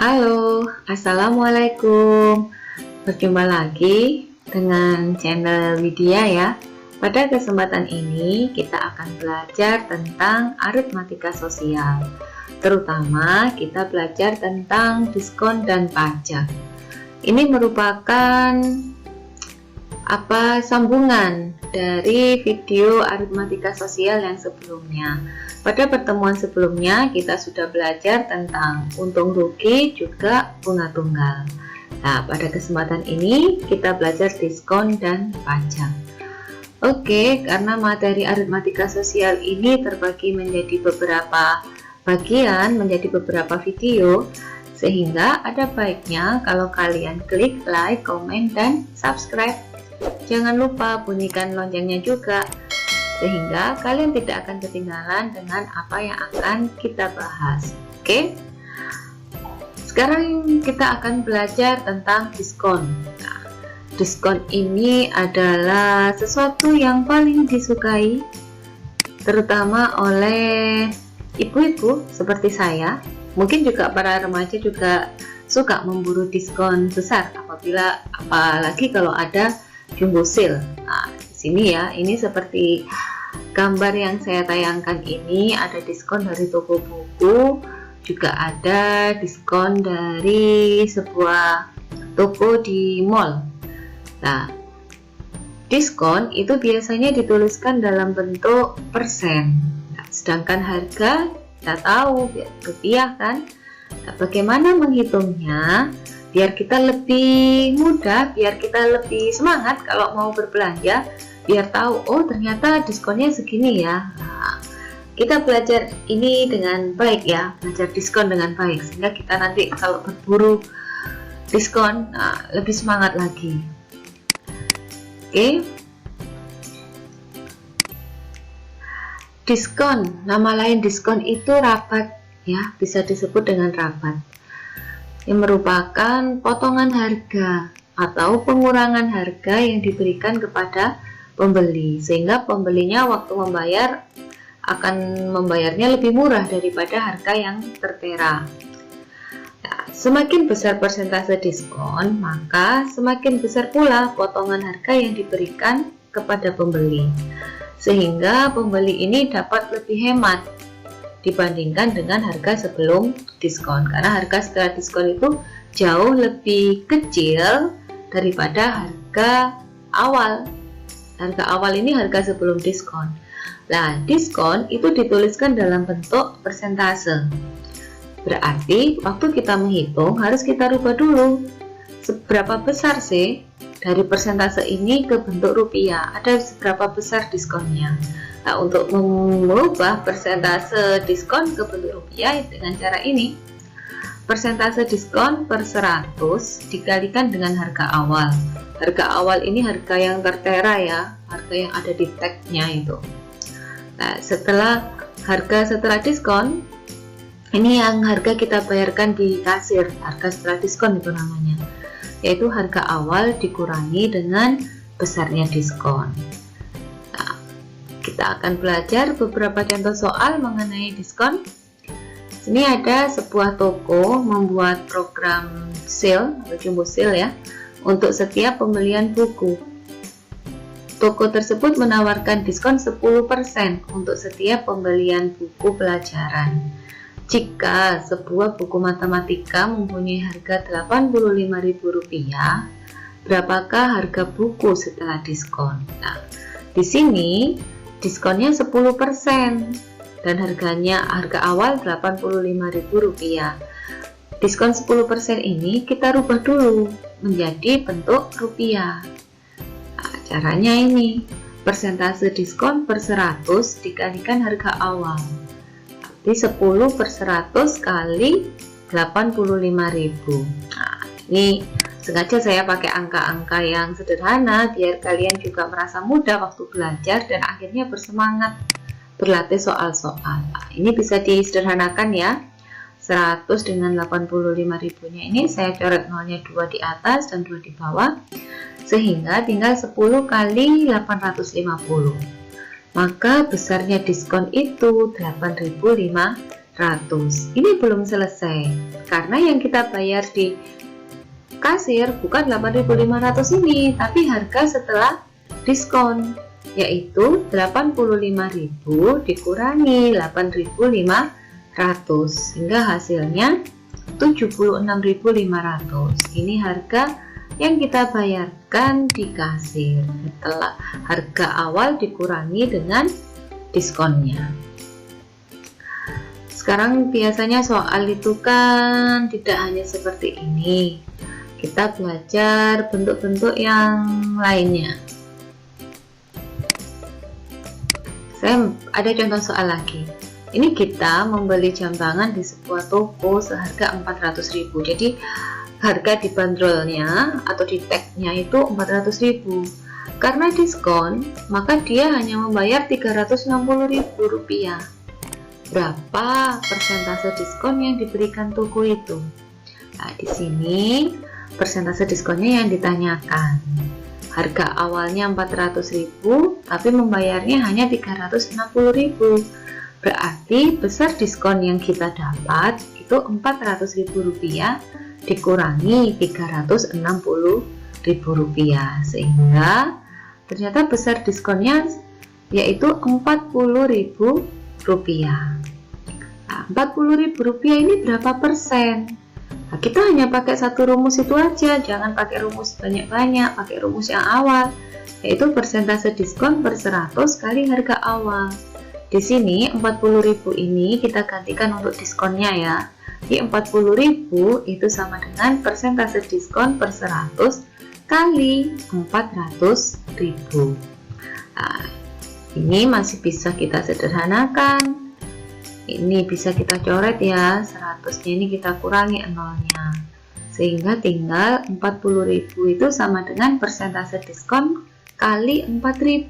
Halo, Assalamualaikum. Berjumpa lagi dengan channel Widya ya. Pada kesempatan ini kita akan belajar tentang aritmatika sosial. Terutama kita belajar tentang diskon dan pajak. Ini merupakan sambungan dari video aritmatika sosial yang sebelumnya. Pada pertemuan sebelumnya kita sudah belajar tentang untung rugi juga bunga tunggal. Nah, pada kesempatan ini kita belajar diskon dan pajak. Oke, karena materi aritmatika sosial ini terbagi menjadi beberapa bagian, menjadi beberapa video, sehingga ada baiknya kalau kalian klik like, komen, dan subscribe. Jangan lupa bunyikan loncengnya juga, sehingga kalian tidak akan ketinggalan dengan apa yang akan kita bahas. Oke, sekarang kita akan belajar tentang diskon. Nah, diskon ini adalah sesuatu yang paling disukai, terutama oleh ibu-ibu seperti saya. Mungkin juga para remaja juga suka memburu diskon besar apalagi kalau ada jumbo sale. Nah, di sini ya, ini seperti gambar yang saya tayangkan ini, ada diskon dari toko buku, juga ada diskon dari sebuah toko di mall. Nah, diskon itu biasanya dituliskan dalam bentuk persen. Nah, sedangkan harga kita tahu rupiah kan. Nah, bagaimana menghitungnya biar kita lebih mudah, biar kita lebih semangat kalau mau berbelanja, biar tahu oh ternyata diskonnya segini ya. Nah, kita belajar ini dengan baik ya, belajar diskon dengan baik, sehingga kita nanti kalau berburu diskon lebih semangat lagi. Oke, diskon, nama lain diskon itu rabat ya, bisa disebut dengan rabat, yang merupakan potongan harga atau pengurangan harga yang diberikan kepada pembeli, sehingga pembelinya waktu membayar akan membayarnya lebih murah daripada harga yang tertera. Nah, semakin besar persentase diskon, maka semakin besar pula potongan harga yang diberikan kepada pembeli, sehingga pembeli ini dapat lebih hemat dibandingkan dengan harga sebelum diskon, karena harga setelah diskon itu jauh lebih kecil daripada harga awal. Harga awal ini harga sebelum diskon. Nah, diskon itu dituliskan dalam bentuk persentase. Berarti waktu kita menghitung harus kita rubah dulu, seberapa besar sih dari persentase ini ke bentuk rupiah, ada seberapa besar diskonnya. Nah, untuk mengubah persentase diskon ke bentuk rupiah dengan cara ini, persentase diskon per 100 dikalikan dengan harga awal. Harga awal ini harga yang tertera ya, harga yang ada di tag-nya itu. Nah, setelah diskon, ini yang harga kita bayarkan di kasir, harga setelah diskon itu namanya, yaitu harga awal dikurangi dengan besarnya diskon. Kita akan belajar beberapa contoh soal mengenai diskon. Ini ada sebuah toko membuat program sale atau jumbo sale ya, untuk setiap pembelian buku. Toko tersebut menawarkan diskon 10% untuk setiap pembelian buku pelajaran. Jika sebuah buku matematika mempunyai harga Rp85.000, berapakah harga buku setelah diskon? Nah, di sini diskonnya 10% dan harga awal Rp85.000. Diskon 10% ini kita rubah dulu menjadi bentuk rupiah. Nah, caranya ini, persentase diskon per 100 dikalikan harga awal. Berarti 10 per 100 kali 85.000. Nah, ini sengaja saya pakai angka-angka yang sederhana biar kalian juga merasa mudah waktu belajar dan akhirnya bersemangat berlatih soal-soal. Nah, ini bisa disederhanakan ya. 100 dengan 85.000-nya ini saya coret nolnya 2 di atas dan 2 di bawah, sehingga tinggal 10 kali 850. Maka besarnya diskon itu 8.500. Ini belum selesai karena yang kita bayar di kasir bukan 8.500 ini, tapi harga setelah diskon, yaitu 85.000 dikurangi 8.500 sehingga hasilnya 76.500. Ini harga yang kita bayarkan di kasir setelah harga awal dikurangi dengan diskonnya. Sekarang biasanya soal itu kan tidak hanya seperti ini, kita belajar bentuk-bentuk yang lainnya. Saya ada contoh soal lagi. Ini kita membeli jam tangan di sebuah toko seharga 400.000. Jadi harga di bandrolnya atau di tagnya itu 400.000. Karena diskon, maka dia hanya membayar 360.000 rupiah. Berapa persentase diskon yang diberikan toko itu? Nah, di sini persentase diskonnya yang ditanyakan. Harga awalnya 400.000, tapi membayarnya hanya 360.000. Berarti besar diskon yang kita dapat itu 400.000 rupiah dikurangi 360.000 rupiah, sehingga ternyata besar diskonnya yaitu 40.000 rupiah. Nah, 40.000 rupiah ini berapa persen? Nah, kita hanya pakai satu rumus itu aja, jangan pakai rumus banyak-banyak, pakai rumus yang awal, yaitu persentase diskon per 100 kali harga awal. Di sini 40.000 ini kita gantikan untuk diskonnya ya. Di 40.000 itu sama dengan persentase diskon per 100 kali 400.000. Nah, ini masih bisa kita sederhanakan. Ini bisa kita coret ya, 100-nya ini kita kurangi nolnya, sehingga tinggal 40.000 itu sama dengan persentase diskon kali 4.000.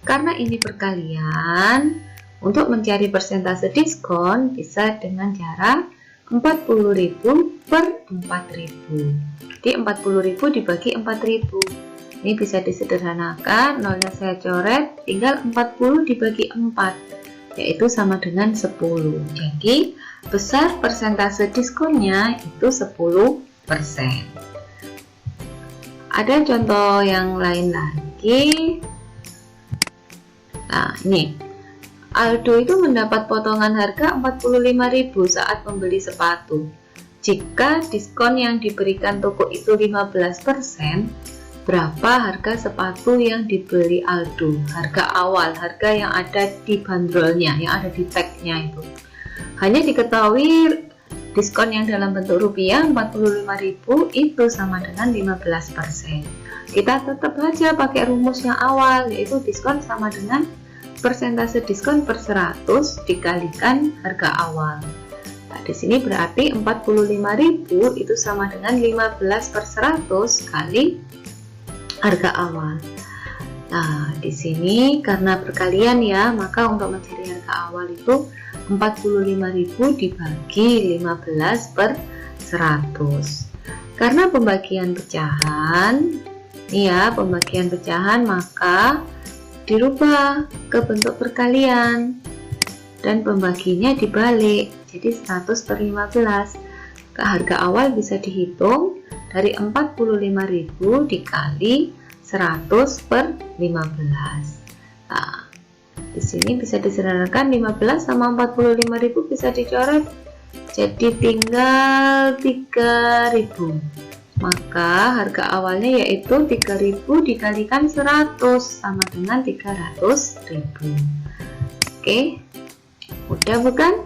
Karena ini perkalian, untuk mencari persentase diskon bisa dengan cara 40.000 per 4.000. Jadi 40.000 dibagi 4.000. Ini bisa disederhanakan, nolnya saya coret, tinggal 40 dibagi 4, yaitu sama dengan 10. Jadi besar persentase diskonnya itu 10%. Ada contoh yang lain lagi. Nah, ini Aldo itu mendapat potongan harga 45.000 saat membeli sepatu. Jika diskon yang diberikan toko itu 15%, berapa harga sepatu yang dibeli Aldo? Harga awal, harga yang ada di bandrolnya, yang ada di tagnya itu. Hanya diketahui diskon yang dalam bentuk rupiah 45.000 itu sama dengan 15%. Kita tetap saja pakai rumus yang awal, yaitu diskon sama dengan persentase diskon per 100 dikalikan harga awal. Nah, di sini berarti 45.000 itu sama dengan 15 per 100 kali harga awal. Nah, di sini karena perkalian ya, maka untuk mencari harga awal itu 45.000 dibagi 15 per 100. Karena pembagian pecahan, ya pembagian pecahan, maka dirubah ke bentuk perkalian dan pembaginya dibalik, jadi 100 per 15. Harga awal bisa dihitung dari 45.000 dikali 100 per 15. Nah, di sini bisa disederhanakan, 15 sama 45.000 bisa dicoret, jadi tinggal 3.000. Maka harga awalnya yaitu 3.000 dikalikan 100 sama dengan 300.000. Oke, mudah bukan?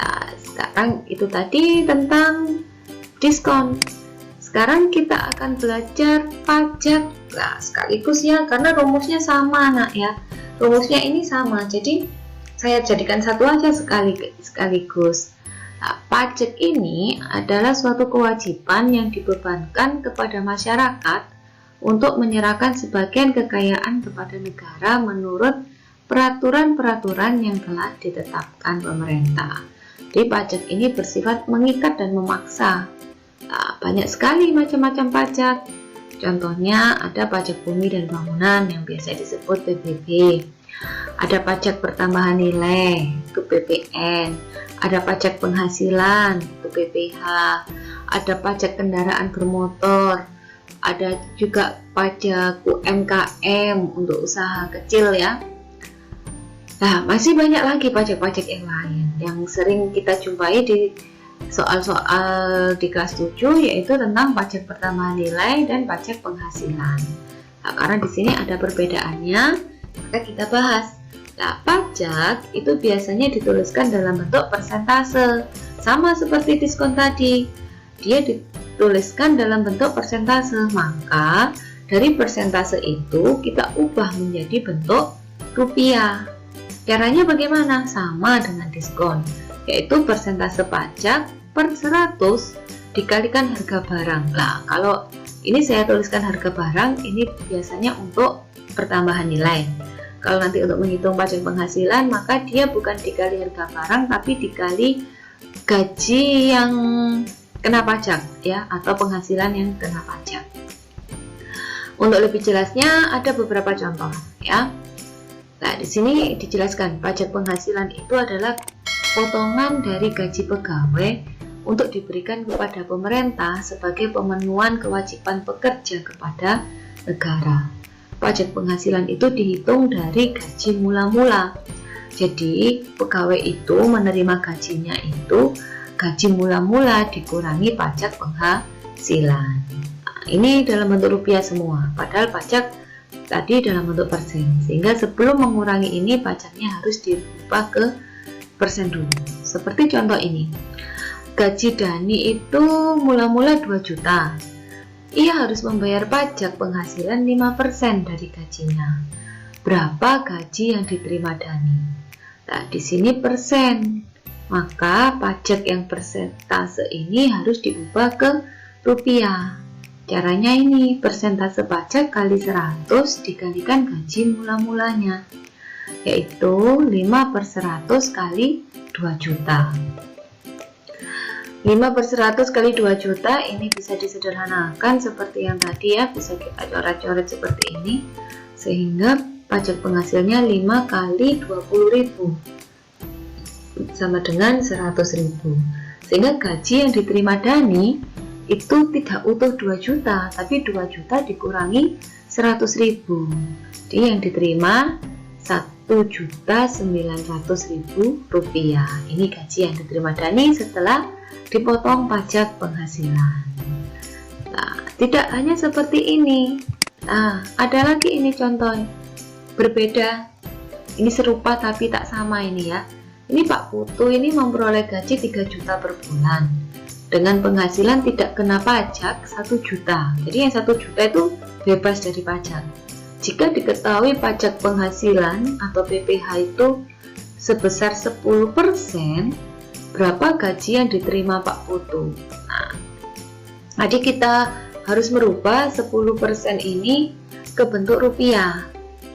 Nah, sekarang itu tadi tentang diskon. Sekarang kita akan belajar pajak. Nah, sekaligus ya, karena rumusnya sama nak ya. Rumusnya ini sama, jadi saya jadikan satu aja sekaligus. Nah, pajak ini adalah suatu kewajiban yang dibebankan kepada masyarakat untuk menyerahkan sebagian kekayaan kepada negara menurut peraturan-peraturan yang telah ditetapkan pemerintah. Jadi pajak ini bersifat mengikat dan memaksa. Nah, banyak sekali macam-macam pajak. Contohnya ada pajak bumi dan bangunan yang biasa disebut PBB. Ada pajak pertambahan nilai, itu PPN. Ada pajak penghasilan, itu PPH. Ada pajak kendaraan bermotor. Ada juga pajak UMKM untuk usaha kecil ya. Nah, masih banyak lagi pajak-pajak yang lain yang sering kita jumpai di soal-soal di kelas 7, yaitu tentang pajak pertambahan nilai dan pajak penghasilan. Nah, karena di sini ada perbedaannya, maka kita bahas. Nah, pajak itu biasanya dituliskan dalam bentuk persentase, sama seperti diskon tadi. Dia dituliskan dalam bentuk persentase, maka dari persentase itu kita ubah menjadi bentuk rupiah. Caranya bagaimana? Sama dengan diskon, yaitu persentase pajak per 100 dikalikan harga barang. Nah, kalau ini saya tuliskan harga barang, ini biasanya untuk pertambahan nilai. Kalau nanti untuk menghitung pajak penghasilan, maka dia bukan dikali harga barang, tapi dikali gaji yang kena pajak ya, atau penghasilan yang kena pajak. Untuk lebih jelasnya ada beberapa contoh ya. Nah, di sini dijelaskan pajak penghasilan itu adalah potongan dari gaji pegawai untuk diberikan kepada pemerintah sebagai pemenuhan kewajiban pekerja kepada negara. Pajak penghasilan itu dihitung dari gaji mula-mula. Jadi, pegawai itu menerima gajinya itu gaji mula-mula dikurangi pajak penghasilan. Nah, ini dalam bentuk rupiah semua, padahal pajak tadi dalam bentuk persen, sehingga sebelum mengurangi ini pajaknya harus dirubah ke persen dulu. Seperti contoh ini, gaji Dani itu mula-mula 2 juta. Ia harus membayar pajak penghasilan 5% dari gajinya. Berapa gaji yang diterima Dani? Nah, di sini persen, maka pajak yang persentase ini harus diubah ke rupiah. Caranya ini, persentase pajak kali 100 dikalikan gaji mula-mulanya, yaitu 5/100 kali 2 juta. 5/100 kali 2 juta ini bisa disederhanakan seperti yang tadi ya, bisa kita coret-coret seperti ini, sehingga pajak penghasilnya 5 kali 20.000 sama dengan 100.000. Sehingga gaji yang diterima Dani itu tidak utuh 2 juta, tapi 2 juta dikurangi 100.000. Jadi yang diterima 1.900.000 rupiah. Ini gaji yang diterima Dani setelah dipotong pajak penghasilan. Nah, tidak hanya seperti ini. Nah, ada lagi ini contoh berbeda. Ini serupa tapi tak sama ini ya. Ini Pak Putu ini memperoleh gaji 3 juta per bulan dengan penghasilan tidak kena pajak 1 juta. Jadi yang 1 juta itu bebas dari pajak. Jika diketahui pajak penghasilan atau PPH itu sebesar 10%, berapa gaji yang diterima Pak Putu? Nah, jadi kita harus merubah 10% ini ke bentuk rupiah.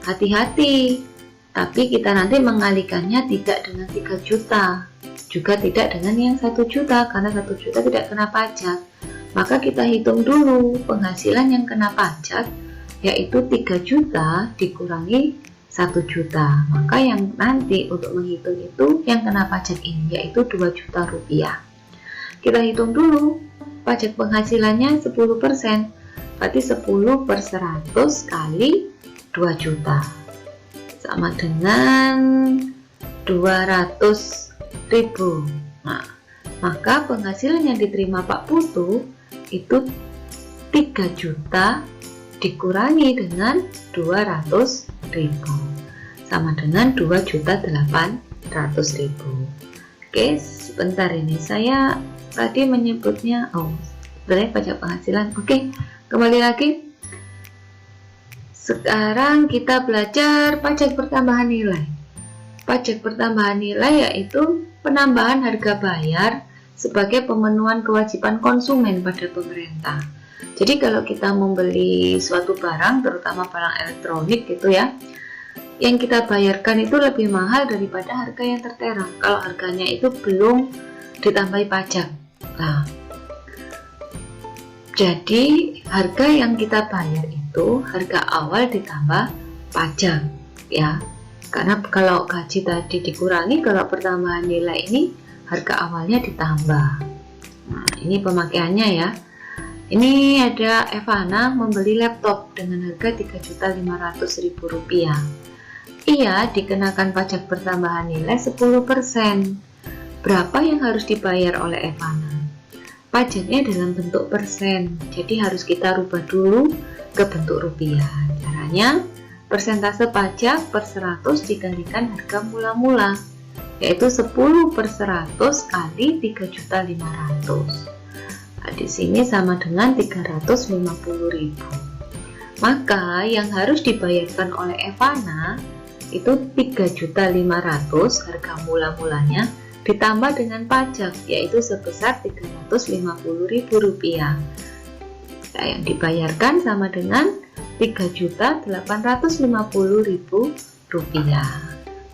Hati-hati, tapi kita nanti mengalihkannya tidak dengan 3 juta. Juga tidak dengan yang 1 juta, karena 1 juta tidak kena pajak. Maka kita hitung dulu penghasilan yang kena pajak, yaitu 3 juta dikurangi 1 juta. Maka yang nanti untuk menghitung itu yang kena pajak ini, yaitu 2 juta rupiah. Kita hitung dulu pajak penghasilannya 10%, berarti 10/100 kali 2 juta sama dengan 200.000. Nah, maka penghasilan yang diterima Pak Putu itu 3 juta dikurangi dengan 200.000 sama dengan 2.800.000. Oke, sebentar ini saya tadi menyebutnya sebenarnya pajak penghasilan. Oke, kembali lagi. Sekarang kita belajar pajak pertambahan nilai. Pajak pertambahan nilai yaitu penambahan harga bayar sebagai pemenuhan kewajiban konsumen pada pemerintah. Jadi kalau kita membeli suatu barang, terutama barang elektronik gitu ya, yang kita bayarkan itu lebih mahal daripada harga yang tertera kalau harganya itu belum ditambahi pajak. Nah, jadi harga yang kita bayar itu harga awal ditambah pajak ya. Karena kalau gaji tadi dikurangi, kalau pertambahan nilai ini harga awalnya ditambah. Nah, ini pemakaiannya ya. Ini ada Evana membeli laptop dengan harga Rp3.500.000. Ia dikenakan pajak pertambahan nilai 10%. Berapa yang harus dibayar oleh Evana? Pajaknya dalam bentuk persen, jadi harus kita rubah dulu ke bentuk rupiah. Caranya, persentase pajak per 100 dikalikan harga mula-mula, yaitu 10/100 kali 3.500.000. Nah, di sini sama dengan 350.000. Maka yang harus dibayarkan oleh Evana itu 3.500.000 harga mula-mulanya ditambah dengan pajak, yaitu sebesar Rp350.000. Nah, yang dibayarkan sama dengan Rp3.850.000.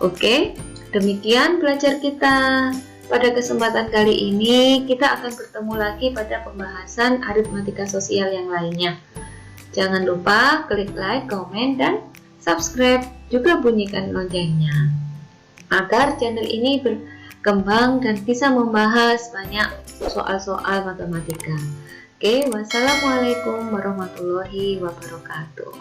Oke, demikian belajar kita. Pada kesempatan kali ini kita akan bertemu lagi pada pembahasan aritmatika sosial yang lainnya. Jangan lupa klik like, komen, dan subscribe, juga bunyikan loncengnya agar channel ini berkembang dan bisa membahas banyak soal-soal matematika. Oke, wassalamualaikum warahmatullahi wabarakatuh.